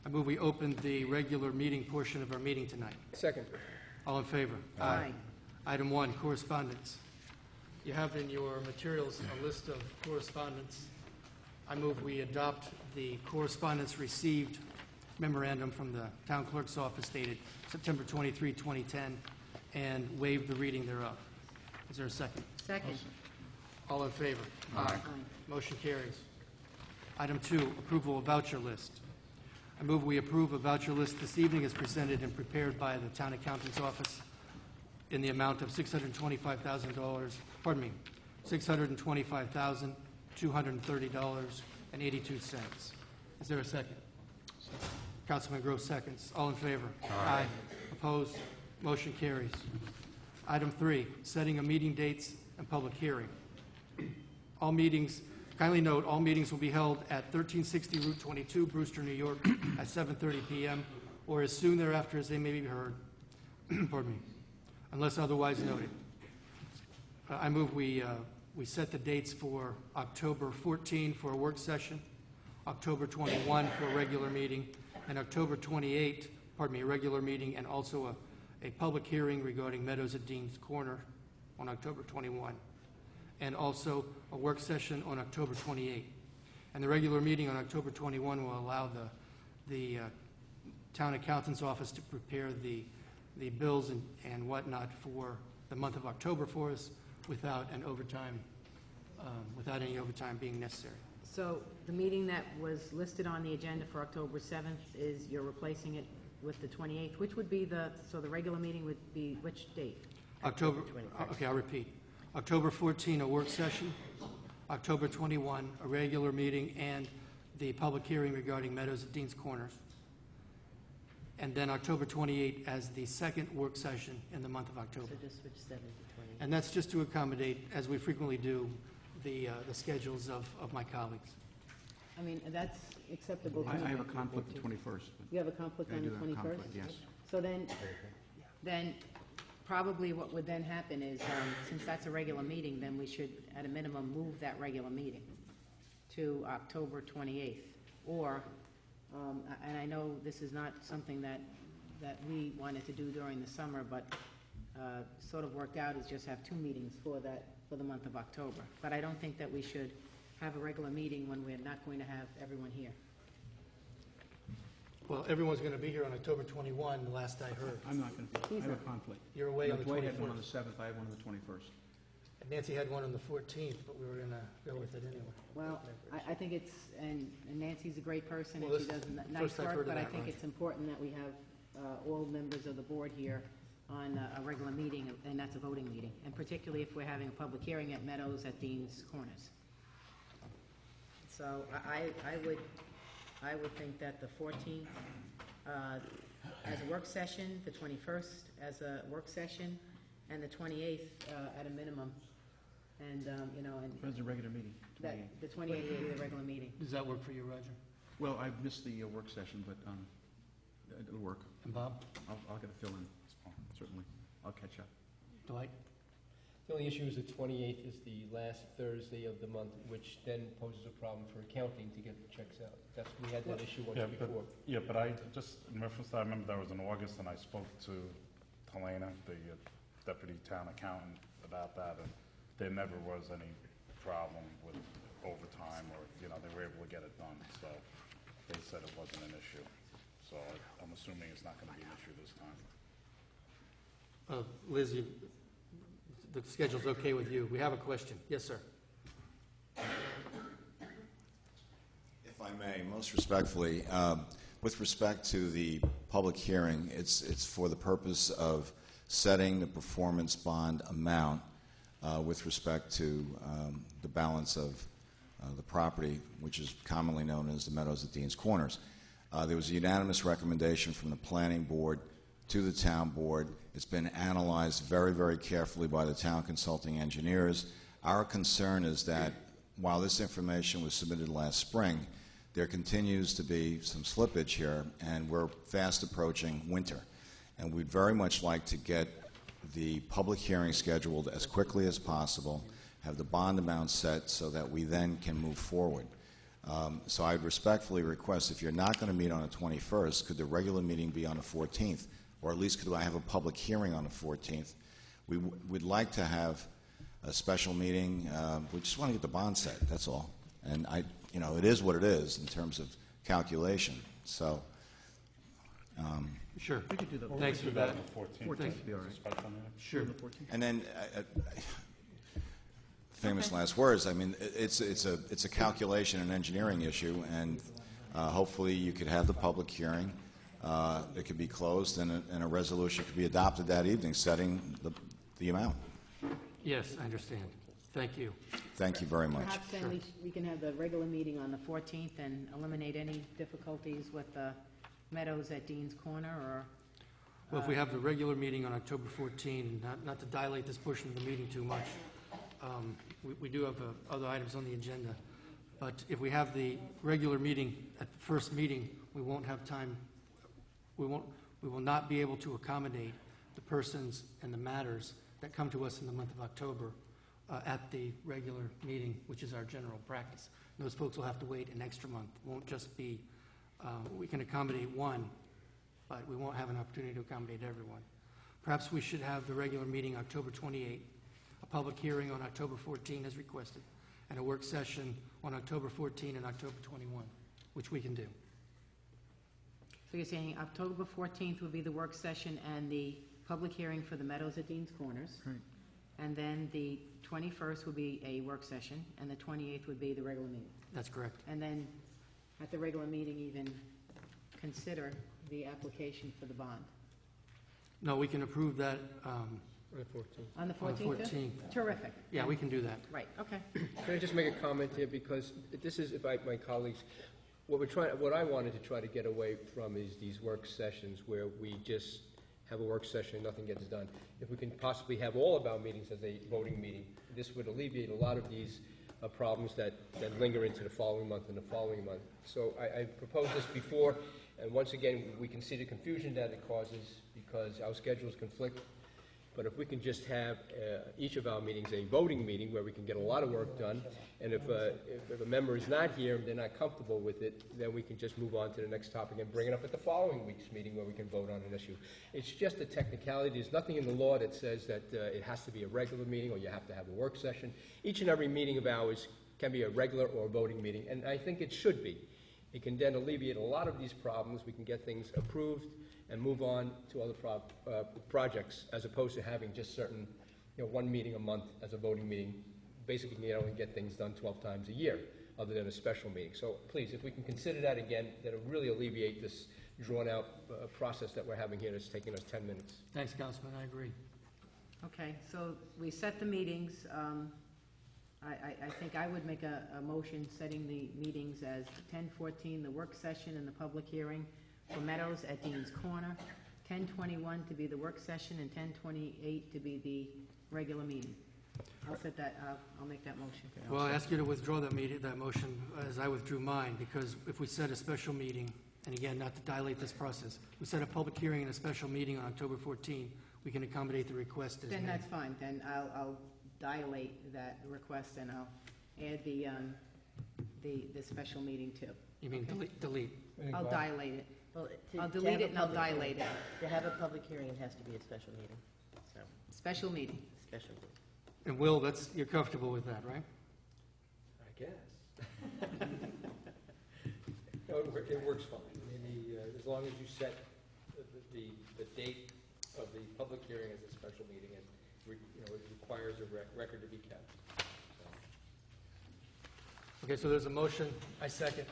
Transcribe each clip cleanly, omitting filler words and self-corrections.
I move we open the regular meeting portion of our meeting tonight. Second. All in favor? Aye. Item 1, correspondence. You have in your materials a list of correspondence. I move we adopt the correspondence received memorandum from the town clerk's office dated September 23, 2010, and waive the reading thereof. Is there a second? Second. All in favor? Aye. Motion carries. Item 2, approval of voucher list. I move we approve a voucher list this evening as presented and prepared by the town accountant's office in the amount of $625,000, pardon me, $625,230.82. Is there a second? Councilman Gross seconds. All in favor? Aye. Opposed? Motion carries. Item 3, setting of meeting dates and public hearing. All meetings, kindly note, all meetings will be held at 1360 Route 22, Brewster, New York, at 7:30 p.m. or as soon thereafter as they may be heard, pardon me, unless otherwise noted. I move we set the dates for October 14 for a work session, October 21 for a regular meeting, and October 28, pardon me, a regular meeting, and also a public hearing regarding Meadows at Dean's Corner on October 21, and also a work session on October 28. And the regular meeting on October 21 will allow the town accountant's office to prepare the bills and whatnot for the month of October for us without any overtime being necessary. So the meeting that was listed on the agenda for October 7th is you're replacing it with the 28th, which would be the regular meeting would be which date? October 21st. Okay, I'll repeat. October 14, a work session. October 21, a regular meeting, and the public hearing regarding Meadows at Dean's Corners. And then October 28 as the second work session in the month of October. So just switch 7 to 28. And that's just to accommodate, as we frequently do, the schedules of my colleagues. I mean, that's acceptable to me. I have a conflict the 21st. You have a conflict I on the do have a 21st? conflict, yes. So then probably what would then happen is, since that's a regular meeting, then we should, at a minimum, move that regular meeting to October 28th. Or, and I know this is not something that we wanted to do during the summer, but sort of worked out is just have 2 meetings for the month of October. But I don't think that we should have a regular meeting when we're not going to have everyone here. Well, everyone's going to be here on October 21, the last I heard. I'm not going to be. I have a conflict. You're away on the Dwight had one on 21st. the 7th, I have one on the 21st. And Nancy had one on the 14th, but we were going to go with it anyway. Well, I think it's, and Nancy's a great person, Well, and she this does is nice first I've heard work, of but I that, think Roger. it's important that we have all members of the board here on a regular meeting, and that's a voting meeting, and particularly if we're having a public hearing at Meadows at Dean's Corners. So I would think that the 14th as a work session, the 21st as a work session, and the 28th at a minimum. And, When's the regular meeting? that 28th. the 28th will be the regular meeting. Does that work for you, Roger? Well, I missed the work session, but it'll work. And Bob? I'll get a fill in, certainly. I'll catch up. Dwight? The only issue is the 28th is the last Thursday of the month, which then poses a problem for accounting to get the checks out. We had that issue once before. But I just, in reference to, I remember that was in August, and I spoke to Helena, the deputy town accountant, about that, and there never was any problem with overtime, or, they were able to get it done, so they said it wasn't an issue. So I'm assuming it's not going to be an issue this time. Liz, the schedule's okay with you. We have a question. Yes, sir. If I may, most respectfully, with respect to the public hearing, it's for the purpose of setting the performance bond amount with respect to the balance of the property, which is commonly known as the Meadows at Dean's Corners. There was a unanimous recommendation from the planning board to the town board. It's been analyzed very, very carefully by the town consulting engineers. Our concern is that while this information was submitted last spring, there continues to be some slippage here, and we're fast approaching winter. And we'd very much like to get the public hearing scheduled as quickly as possible, have the bond amount set so that we then can move forward. So I'd respectfully request, if you're not going to meet on the 21st, could the regular meeting be on the 14th? Or at least could I have a public hearing on the 14th? We'd like to have a special meeting. We just want to get the bond set, that's all. And it is what it is in terms of calculation. So, Sure. We could do the Thanks for that. 14th. Thanks. Be all right. Special meeting? Sure. and then, famous last words, I mean, it's a calculation and engineering issue, and hopefully you could have the public hearing. It could be closed, and a resolution could be adopted that evening, setting the amount. Yes, I understand. Thank you. Tthank you very much. Perhaps then we can have the regular meeting on the 14th and eliminate any difficulties with the Meadows at Dean's Corner, or, Well, if we have the regular meeting on October 14, not to dilate this portion of the meeting too much, we do have other items on the agenda, but if we have the regular meeting at the first meeting, we won't have time, we will not be able to accommodate the persons and the matters that come to us in the month of October at the regular meeting, which is our general practice. And those folks will have to wait an extra month. It won't just be, we can accommodate one, but we won't have an opportunity to accommodate everyone. Perhaps we should have the regular meeting October 28, a public hearing on October 14 as requested, and a work session on October 14 and October 21, which we can do. so you're saying October 14th would be the work session and the public hearing for the Meadows at Dean's Corners. Right. And then the 21st would be a work session, and the 28th would be the regular meeting. That's correct. And then at the regular meeting, even consider the application for the bond. No, we can approve that, On the 14th. On the On the 14th? 14th. Terrific. yeah, we can do that. Right, okay. Can I just make a comment here, because this is, if my colleagues, what I wanted to try to get away from is these work sessions where we just have a work session and nothing gets done. If we can possibly have all of our meetings as a voting meeting, this would alleviate a lot of these problems that linger into the following month and the following month. So I proposed this before, and once again, we can see the confusion that it causes because our schedules conflict. But if we can just have each of our meetings a voting meeting where we can get a lot of work done, and if a member is not here and they're not comfortable with it, then we can just move on to the next topic and bring it up at the following week's meeting where we can vote on an issue. It's just a technicality. There's nothing in the law that says that it has to be a regular meeting or you have to have a work session. Each and every meeting of ours can be a regular or a voting meeting, and I think it should be. It can then alleviate a lot of these problems. We can get things approved and move on to other projects, as opposed to having just certain, one meeting a month as a voting meeting. Basically, you can only get things done 12 times a year, other than a special meeting. So please, if we can consider that again, that'll really alleviate this drawn-out process that we're having here that's taking us 10 minutes. Thanks, Councilman, I agree. Okay, so we set the meetings. I think I would make a motion setting the meetings as 10:14, the work session and the public hearing for Meadows at Dean's Corner, 10:21 to be the work session, and 10:28 to be the regular meeting. I'll set that, I'll make that motion. Well, I ask you to withdraw that motion, as I withdrew mine, because if we set a special meeting, and again, not to dilate this process, we set a public hearing and a special meeting on October 14, we can accommodate the request as Then made. that's fine, then I'll dilate that request, and I'll add the special meeting too. You mean Okay. delete? I'll dilate it. Well, I'll to delete have it a and I'll public hearing- dilate it. To have a public hearing, it has to be a special meeting, so, Special meeting. special meeting. And Will, you're comfortable with that, right? I guess. No, it works fine. I mean, as long as you set the date of the public hearing as a special meeting, and it requires a record to be kept. So. Okay, so there's a motion, I second,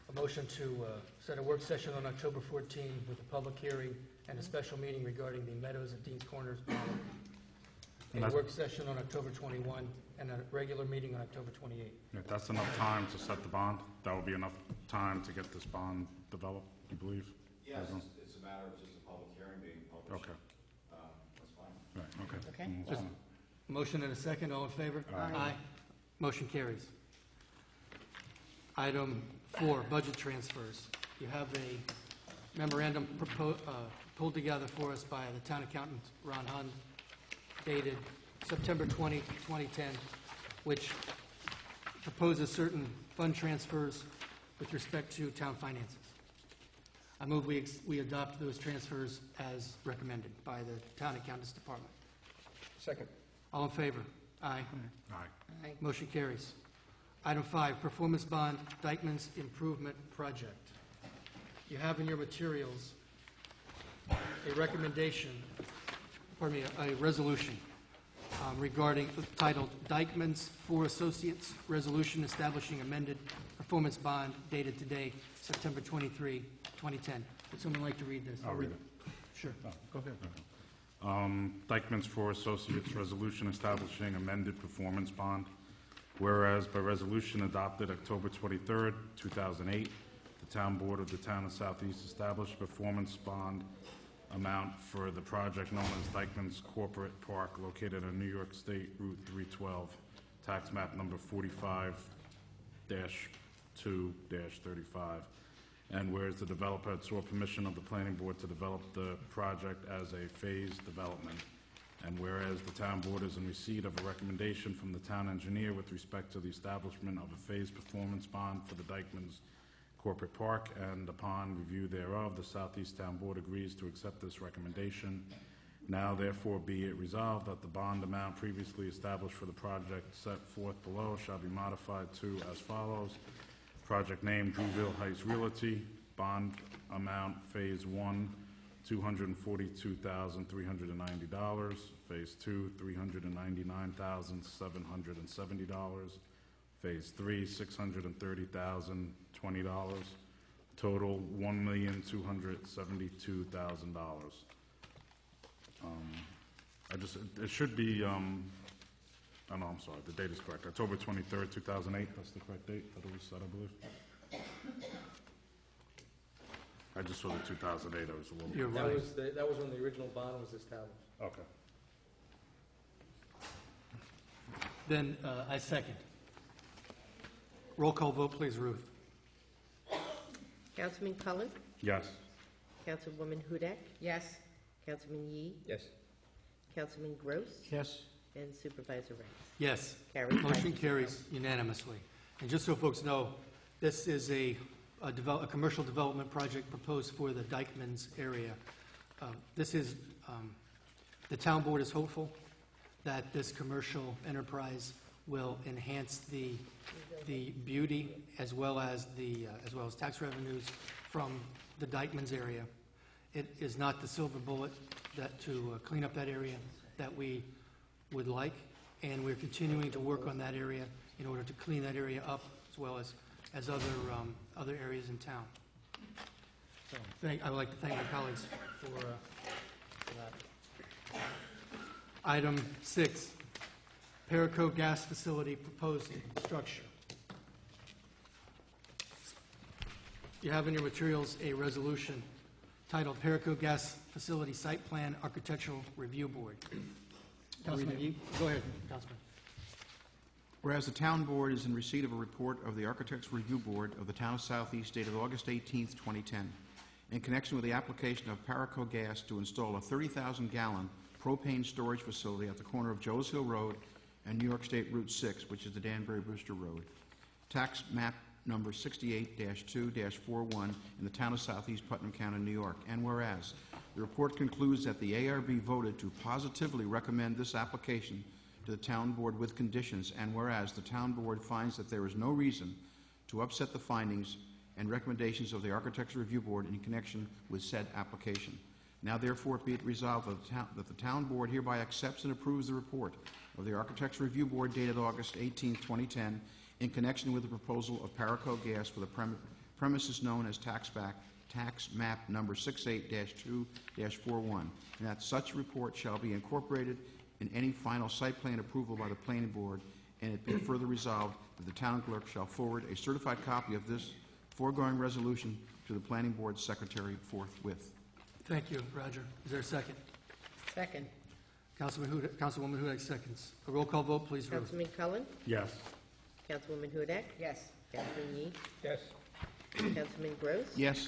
a motion to set a work session on October 14 with a public hearing and a special meeting regarding the Meadows at Dean's Corners bond. And A that's- work session on October 21 and a regular meeting on October 28. If that's enough time to set the bond, that would be enough time to get this bond developed, you believe? Yes, Isn't- it's a matter of just a public hearing being published. Okay, That's fine. right, okay. Okay. That's fine. Motion and a second, all in favor? Aye. Motion carries. Item 4, budget transfers. You have a memorandum pulled together for us by the town accountant, Ron Hund, dated September 20, 2010, which proposes certain fund transfers with respect to town finances. I move we adopt those transfers as recommended by the Town Accountants Department. Second. All in favor? Aye. Aye. Aye. Motion carries. Item 5, performance bond Dykeman's Improvement Project. You have in your materials a recommendation, pardon me, a resolution regarding, titled Dykeman's for Associates Resolution Establishing Amended Performance Bond dated today, September 23, 2010. Would someone like to read this? I'll read it. Sure. Oh, go ahead. Dykeman's for Associates Resolution Establishing Amended Performance Bond. Whereas by resolution adopted October 23rd, 2008, the Town Board of the Town of Southeast established performance bond amount for the project known as Dykeman's Corporate Park located on New York State Route 312, tax map number 45-2-35. And whereas the developer had sought permission of the planning board to develop the project as a phased development, and whereas the town board is in receipt of a recommendation from the town engineer with respect to the establishment of a phased performance bond for the Dykeman's Corporate Park, and upon review thereof, the Southeast Town Board agrees to accept this recommendation. Now therefore be it resolved that the bond amount previously established for the project set forth below shall be modified to as follows. Project name, Drewville Heights Realty. Bond amount, Phase 1, $242,390. Phase 2, $399,770. Phase 3, $630,020. Total, $1,272,000. It should be, oh no, I'm sorry, the date is correct. October 23rd, 2008, that's the correct date that it was set, I believe. I just saw the 2008, I was a little... You're That right. was when the original bond was established. Okay. Then I second. Roll call vote, please, Ruth. Councilman Cullen? Yes. Councilwoman Hudak? Yes. Councilman Yee? Yes. Councilman Gross? Yes. And Supervisor Reynolds. Yes. Carried. Motion carries unanimously. And just so folks know, this is a commercial development project proposed for the Dykeman's area. The town board is hopeful that this commercial enterprise will enhance the beauty as well as tax revenues from the Dykeman's area. It is not the silver bullet to clean up that area that we would like, and we're continuing to work on that area in order to clean that area up as well as other areas in town. So I would like to thank my colleagues for that. Item 6, Paraco Gas Facility Proposed Structure. You have in your materials a resolution titled Paraco Gas Facility Site Plan Architectural Review Board. Councilman Yee, go ahead, Councilman. Whereas the town board is in receipt of a report of the Architects Review Board of the Town of Southeast dated August 18, 2010, in connection with the application of Paraco Gas to install a 30,000-gallon propane storage facility at the corner of Joes Hill Road and New York State Route 6, which is the Danbury Brewster Road. Tax map number 68-2-41 in the Town of Southeast, Putnam County, New York. And whereas the report concludes that the ARB voted to positively recommend this application to the town board with conditions, and whereas the town board finds that there is no reason to upset the findings and recommendations of the Architects Review Board in connection with said application. Now therefore be it resolved that the town board hereby accepts and approves the report of the Architects Review Board dated August 18, 2010, in connection with the proposal of Paraco Gas for the premises known as tax map number 68-2-41, and that such report shall be incorporated in any final site plan approval by the planning board, and it be further resolved that the town clerk shall forward a certified copy of this foregoing resolution to the planning board secretary forthwith. Thank you, Roger. Is there a second? Second. Councilwoman Hudak seconds. A roll call vote, please, Ruth. Councilman Cullen? Yes. Councilwoman Hudak? Yes. Councilman Yee? Yes. Councilman Gross? Yes.